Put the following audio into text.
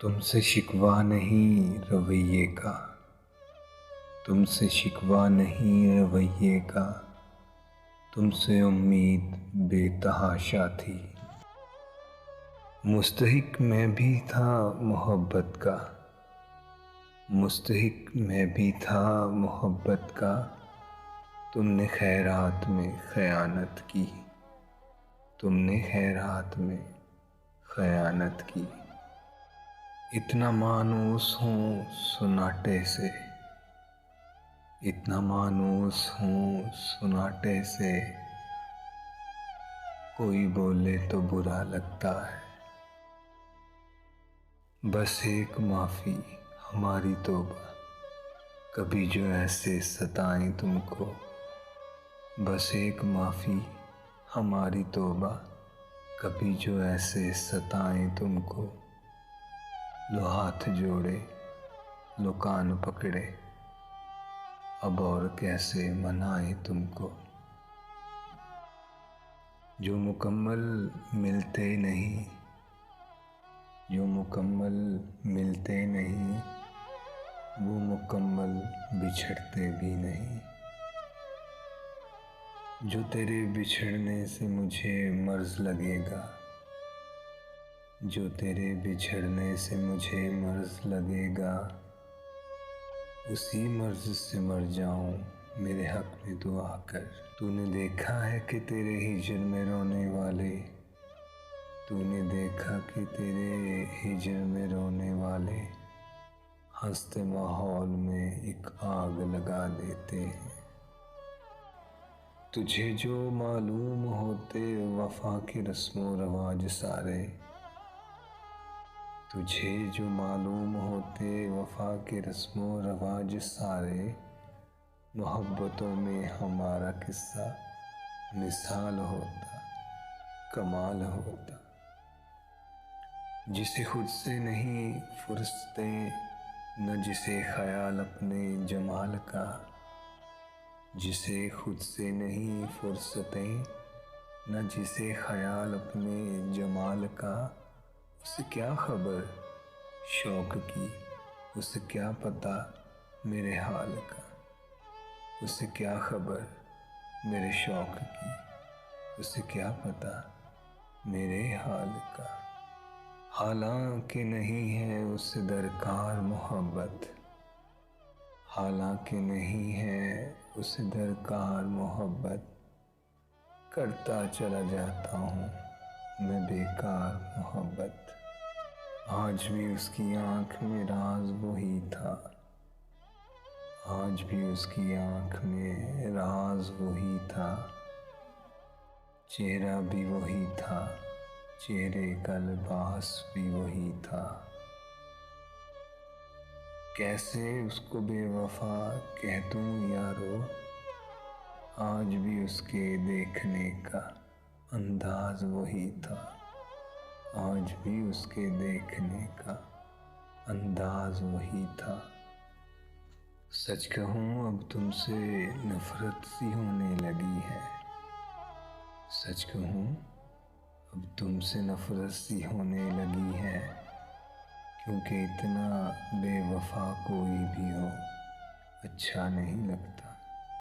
तुमसे शिकवा नहीं रवैये का, तुमसे शिकवा नहीं रवैये का, तुमसे उम्मीद बेतहाशा थी। मुस्तहिक मैं भी था मोहब्बत का, मुस्तहिक मैं भी था मोहब्बत का, तुमने खैरात में खयानत की, तुमने खैरात में खयानत की। इतना मानूस हूँ सुनाटे से, इतना मानूस हूँ सुनाटे से, कोई बोले तो बुरा लगता है। बस एक माफ़ी हमारी तौबा, कभी जो ऐसे सताएं तुमको। बस एक माफ़ी हमारी तौबा, कभी जो ऐसे सताएं तुमको। लो हाथ जोड़े, लो कान पकड़े, अब और कैसे मनाएं तुमको। जो मुकम्मल मिलते नहीं, जो मुकम्मल मिलते नहीं, वो मुकम्मल बिछड़ते भी नहीं। जो तेरे बिछड़ने से मुझे मर्ज़ लगेगा, जो तेरे बिछड़ने से मुझे मर्ज़ लगेगा, उसी मर्ज़ से मर जाऊं मेरे हक़ में दुआ कर। तूने देखा है कि तेरे हिजर में रोने वाले, तूने देखा कि तेरे हिजर में रोने वाले, हंसते माहौल में एक आग लगा देते हैं। तुझे जो मालूम होते वफ़ा के रस्मो रवाज सारे, तुझे जो मालूम होते वफ़ा के रस्मो रवाज सारे, मोहब्बतों में हमारा किस्सा मिसाल होता, कमाल होता। जिसे खुद से नहीं फुर्सतें, न जिसे ख़याल अपने जमाल का, जिसे खुद से नहीं फुर्सतें, न जिसे ख़याल अपने जमाल का। उसे क्या खबर शौक़ की, उसे क्या पता मेरे हाल का। उसे क्या खबर मेरे शौक़ की, उसे क्या पता मेरे हाल का। हालांकि नहीं है उसे दरकार मोहब्बत, हालांकि नहीं है उसे दरकार मोहब्बत, करता चला जाता हूँ मैं बेकार मोहब्बत। आज भी उसकी आँख में राज वही था, आज भी उसकी आँख में राज वही था, चेहरा भी वही था, चेहरे का लिबास भी वही था। कैसे उसको बेवफा कह दूँ यारो, आज भी उसके देखने का अंदाज वही था, आज भी उसके देखने का अंदाज वही था। सच कहूँ अब तुमसे नफ़रत सी होने लगी है, सच कहूँ अब तुमसे नफ़रत सी होने लगी है, क्योंकि इतना बेवफा कोई भी हो अच्छा नहीं लगता।